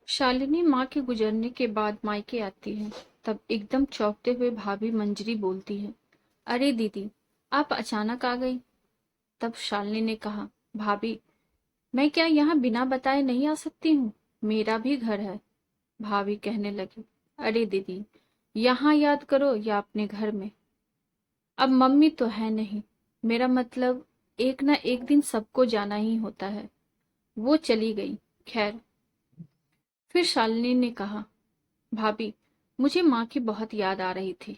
शालिनी माँ के गुजरने के बाद मायके आती है। तब एकदम चौंकते हुए भाभी मंजरी बोलती है, अरे दीदी, आप अचानक आ गई। तब शालिनी ने कहा, भाभी, मैं क्या यहाँ बिना बताए नहीं आ सकती हूँ? मेरा भी घर है। भाभी कहने लगी, अरे दीदी, यहाँ याद करो या अपने घर में? अब मम्मी तो है नहीं। मेरा मतलब, एक ना एक दिन सबको जाना ही होता है। वो चली गई। खैर। फिर शालिनी ने कहा, भाभी, मुझे माँ की बहुत याद आ रही थी।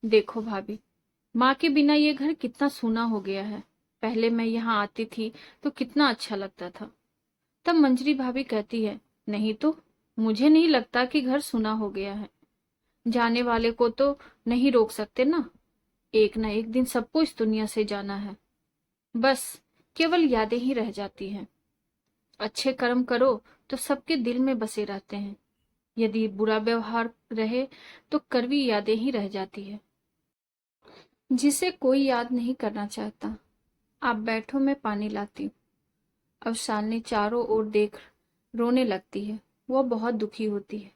देखो भाभी, माँ के बिना ये घर कितना सूना हो गया है। पहले मैं यहाँ आती थी तो कितना अच्छा लगता था। तब मंजरी भाभी कहती है, नहीं तो, मुझे नहीं लगता कि घर सूना हो गया है। जाने वाले को तो नहीं रोक सकते ना। एक ना एक दिन सबको इस दुनिया से जाना है। बस केवल यादें ही रह जाती हैं। अच्छे कर्म करो तो सबके दिल में बसे रहते हैं। यदि बुरा व्यवहार रहे तो कड़वी यादें ही रह जाती है, जिसे कोई याद नहीं करना चाहता। आप बैठो, मैं पानी लाती हूँ। अब शालिनी चारों ओर देख रोने लगती है। वह बहुत दुखी होती है।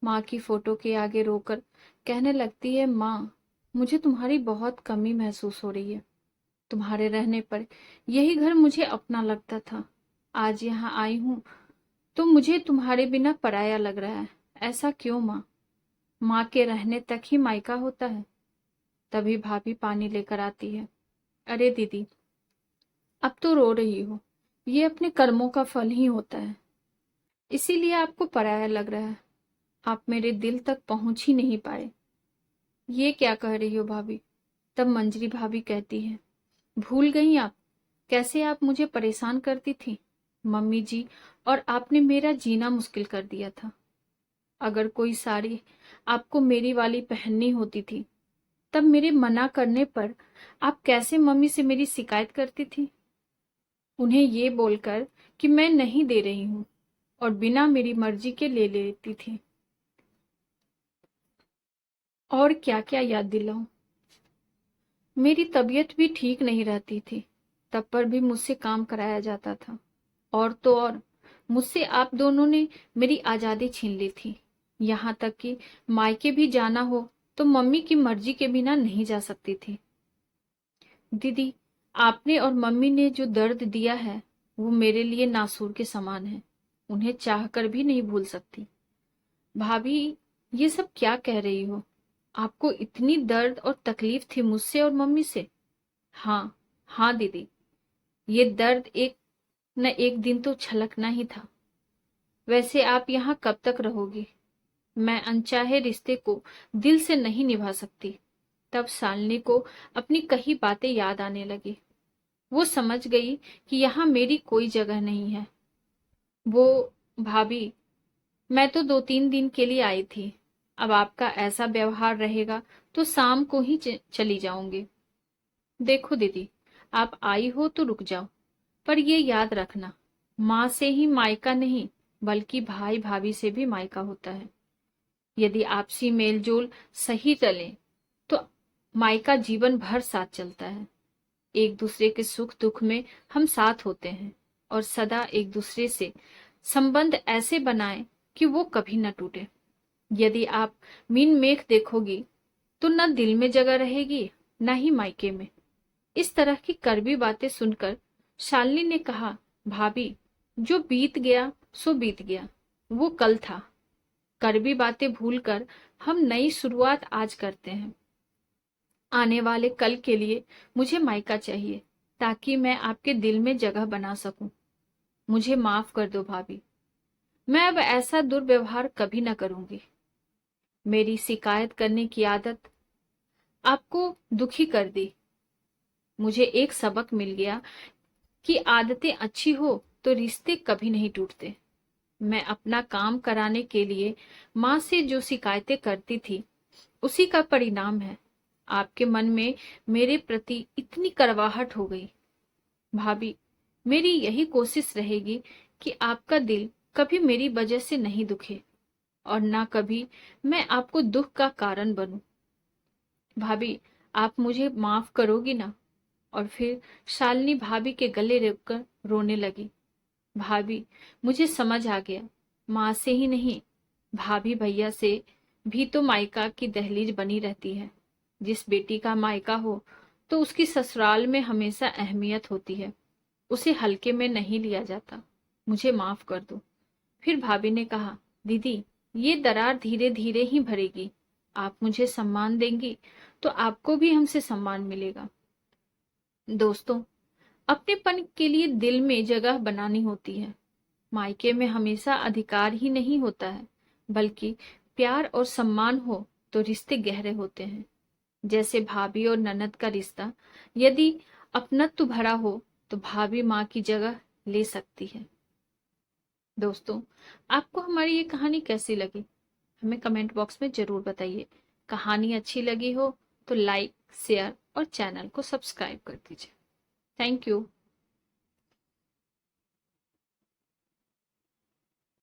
माँ की फोटो के आगे रोकर कहने लगती है, माँ, मुझे तुम्हारी बहुत कमी महसूस हो रही है। तुम्हारे रहने पर यही घर मुझे अपना लगता था। आज यहाँ आई हूँ तो मुझे तुम्हारे बिना पराया लग रहा है। ऐसा क्यों माँ? माँ के रहने तक ही मायका होता है। तभी भाभी पानी लेकर आती है। अरे दीदी, अब तो रो रही हो। ये अपने कर्मों का फल ही होता है, इसीलिए आपको पराया लग रहा है। आप मेरे दिल तक पहुंच ही नहीं पाए। ये क्या कह रही हो भाभी? तब मंजरी भाभी कहती है, भूल गई आप कैसे आप मुझे परेशान करती थी? मम्मी जी और आपने मेरा जीना मुश्किल कर दिया था। अगर कोई साड़ी आपको मेरी वाली पहननी होती थी, तब मेरे मना करने पर आप कैसे मम्मी से मेरी शिकायत करती थी, उन्हें ये बोलकर कि मैं नहीं दे रही हूँ, और बिना मेरी मर्जी के ले लेती थी। और क्या क्या याद दिलाऊं। मेरी तबीयत भी ठीक नहीं रहती थी, तब पर भी मुझसे काम कराया जाता था। और तो और, मुझसे आप दोनों ने मेरी आजादी छीन ली थी। यहाँ तक कि मायके भी जाना हो तो मम्मी की मर्जी के बिना नहीं जा सकती थी। दीदी, आपने और मम्मी ने जो दर्द दिया है वो मेरे लिए नासूर के समान है। उन्हें चाहकर भी नहीं भूल सकती। भाभी, ये सब क्या कह रही हो? आपको इतनी दर्द और तकलीफ थी मुझसे और मम्मी से? हाँ, हाँ दीदी, ये दर्द एक न एक दिन तो छलकना ही था। वैसे आप यहाँ कब तक रहोगी? मैं अनचाहे रिश्ते को दिल से नहीं निभा सकती। तब शालिनी को अपनी कही बातें याद आने लगी। वो समझ गई कि यहाँ मेरी कोई जगह नहीं है। वो, भाभी, मैं तो 2-3 दिन के लिए आई थी। अब आपका ऐसा व्यवहार रहेगा तो शाम को ही चली जाऊंगी। देखो दीदी, आप आई हो तो रुक जाओ, पर ये याद रखना, माँ से ही मायका नहीं, बल्कि भाई भाभी से भी मायका होता है। यदि आपसी मेलजोल सही चले तो मायका जीवन भर साथ चलता है। एक दूसरे के सुख दुख में हम साथ होते हैं, और सदा एक दूसरे से संबंध ऐसे बनाएं कि वो कभी न टूटे। यदि आप मीन मेघ देखोगी तो न दिल में जगह रहेगी, न ही मायके में। इस तरह की कड़वी बातें सुनकर शालिनी ने कहा, भाभी, जो बीत गया सो बीत गया। वो कल था। कड़वी बातें भूलकर हम नई शुरुआत आज करते हैं। आने वाले कल के लिए मुझे मायका चाहिए, ताकि मैं आपके दिल में जगह बना सकूं। मुझे माफ कर दो भाभी। मैं अब ऐसा दुर्व्यवहार कभी न करूंगी। मेरी शिकायत करने की आदत आपको दुखी कर दी। मुझे एक सबक मिल गया कि आदतें अच्छी हो तो रिश्ते कभी नहीं टूटते। मैं अपना काम कराने के लिए माँ से जो शिकायतें करती थी, उसी का परिणाम है। आपके मन में मेरे प्रति इतनी कड़वाहट हो गई। भाभी, मेरी यही कोशिश रहेगी कि आपका दिल कभी मेरी वजह से नहीं दुखे, और ना कभी मैं आपको दुख का कारण बनूं। भाभी, आप मुझे माफ करोगी ना? और फिर शालिनी भाभी के गले लगकर रोने लगी। भाभी, मुझे समझ आ गया माँ से ही नहीं, भाभी भैया से भी तो मायका की दहलीज बनी रहती है। जिस बेटी का मायका हो तो उसकी ससुराल में हमेशा अहमियत होती है, उसे हल्के में नहीं लिया जाता। मुझे माफ कर दो। फिर भाभी ने कहा, दीदी, ये दरार धीरे धीरे ही भरेगी। आप मुझे सम्मान देंगी तो आपको भी हमसे सम्मान मिलेगा। दोस्तों, अपनेपन के लिए दिल में जगह बनानी होती है। मायके में हमेशा अधिकार ही नहीं होता है, बल्कि प्यार और सम्मान हो तो रिश्ते गहरे होते हैं। जैसे भाभी और ननद का रिश्ता यदि अपनत्व भरा हो तो भाभी माँ की जगह ले सकती है। दोस्तों, आपको हमारी ये कहानी कैसी लगी? हमें कमेंट बॉक्स में जरूर बताइए। कहानी अच्छी लगी हो तो लाइक, शेयर और चैनल को सब्सक्राइब कर दीजिए। Thank you.